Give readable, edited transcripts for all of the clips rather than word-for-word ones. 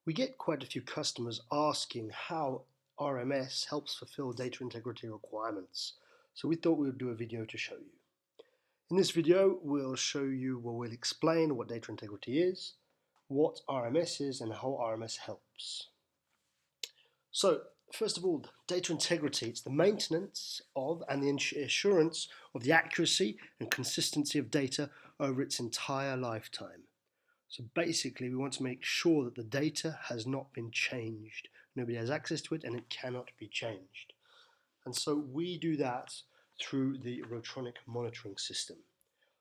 We get quite a few customers asking how RMS helps fulfill data integrity requirements. So we thought we would do a video to show you. In this video, we'll we'll explain what data integrity is, what RMS is, and how RMS helps. So, first of all, data integrity, it's the maintenance of and the assurance of the accuracy and consistency of data over its entire lifetime. So basically, we want to make sure that the data has not been changed. Nobody has access to it and it cannot be changed. And so we do that through the Rotronic Monitoring System.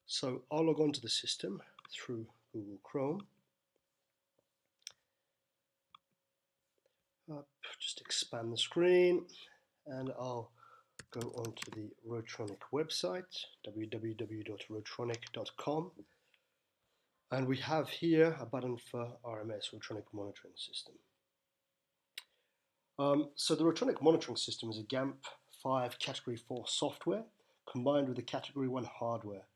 So I'll log on to the system through Google Chrome. Just expand the screen and I'll go onto the Rotronic website, www.rotronic.com. And we have here a button for RMS, Rotronic Monitoring System. So the Rotronic Monitoring System is a GAMP5 Category 4 software combined with a Category 1 hardware.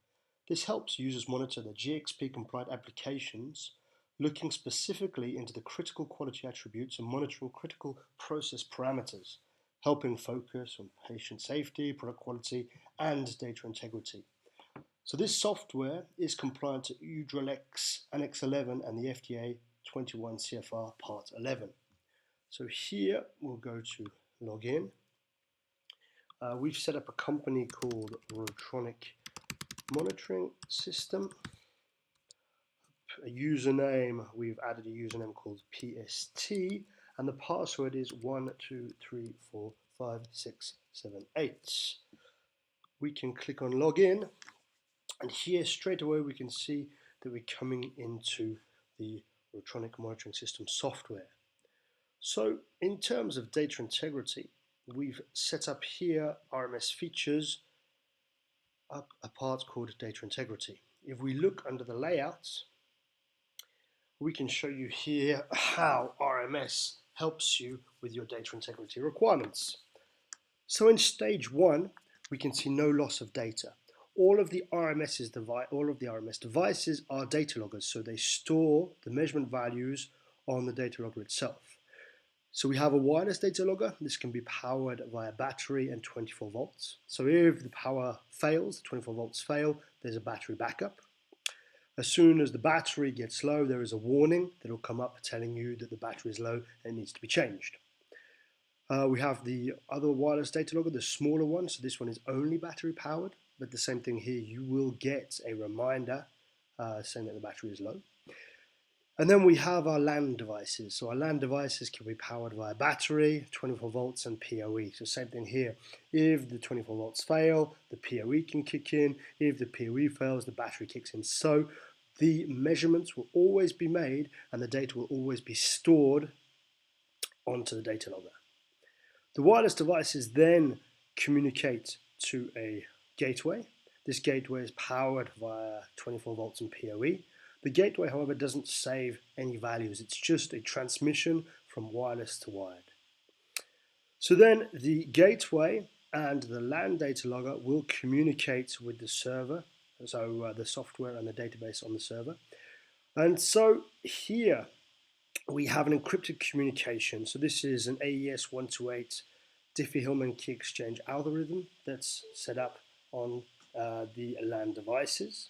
This helps users monitor their GXP compliant applications, looking specifically into the critical quality attributes and monitoring critical process parameters, helping focus on patient safety, product quality, and data integrity. So this software is compliant to UDRELX Annex 11 and the FDA 21 CFR Part 11. So here we'll go to login. We've set up a company called Rotronic Monitoring System. A username, we've added a username called PST, and the password is 12345678. We can click on login. And here straight away we can see that we're coming into the Rotronic Monitoring System software. So in terms of data integrity, we've set up here RMS features, a part called data integrity. If we look under the layouts, we can show you here how RMS helps you with your data integrity requirements. So in stage 1, we can see no loss of data. All of the RMS devices are data loggers, so they store the measurement values on the data logger itself. So we have a wireless data logger. This can be powered via battery and 24 volts. So if the power fails, the 24 volts fail, there's a battery backup. As soon as the battery gets low, there is a warning that will come up telling you that the battery is low and needs to be changed. We have the other wireless data logger, the smaller one. So this one is only battery powered. But the same thing here, you will get a reminder saying that the battery is low. And then we have our LAN devices. So our LAN devices can be powered via battery, 24 volts and PoE. So same thing here. If the 24 volts fail, the PoE can kick in. If the PoE fails, the battery kicks in. So the measurements will always be made and the data will always be stored onto the data logger. The wireless devices then communicate to a gateway. This gateway is powered via 24 volts and PoE. The gateway, however, doesn't save any values. It's just a transmission from wireless to wired. So then the gateway and the LAN data logger will communicate with the server, so the software and the database on the server. And so here we have an encrypted communication. So this is an AES 128 Diffie-Hellman key exchange algorithm that's set up on the LAN devices.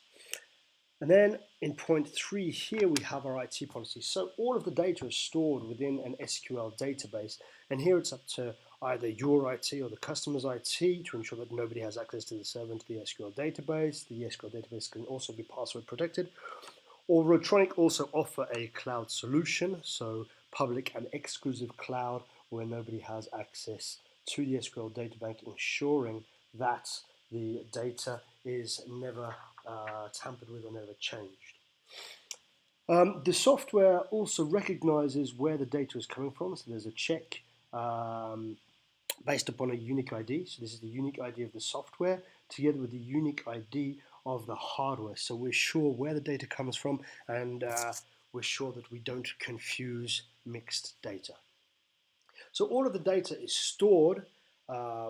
And then in point 3 here we have our IT policy. So all of the data is stored within an SQL database, and here it's up to either your IT or the customer's IT to ensure that nobody has access to the server and to the SQL database. The SQL database can also be password protected. Or Rotronic also offer a cloud solution, so public and exclusive cloud where nobody has access to the SQL databank, ensuring that the data is never tampered with or never changed. The software also recognizes where the data is coming from, so there's a check based upon a unique ID. So this is the unique ID of the software together with the unique ID of the hardware. So we're sure where the data comes from, and we're sure that we don't confuse mixed data. So all of the data is stored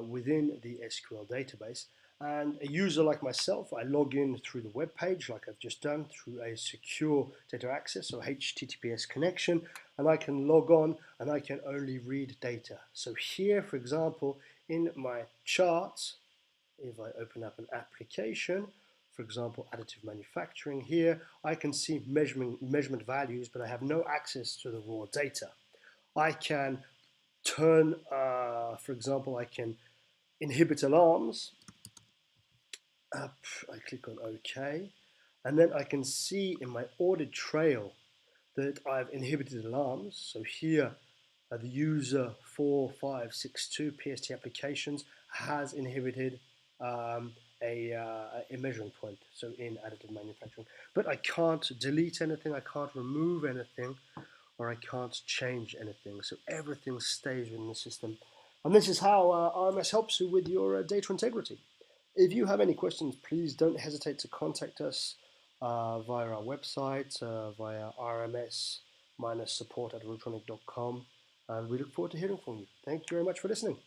within the SQL database, And a user like myself, I log in through the web page like I've just done through a secure data access or HTTPS connection, and I can log on and I can only read data. So here, for example, in my charts, if I open up an application, for example, additive manufacturing here, I can see measurement values, but I have no access to the raw data. I can turn, for example, I can inhibit alarms. I click on OK, and then I can see in my audit trail that I've inhibited alarms. So here, the user 4562 PST applications has inhibited a measuring point, so in additive manufacturing. But I can't delete anything, I can't remove anything, or I can't change anything. So everything stays within the system. And this is how RMS helps you with your data integrity. If you have any questions, please don't hesitate to contact us via our website, via rms-support@rotronic.com, and we look forward to hearing from you. Thank you very much for listening.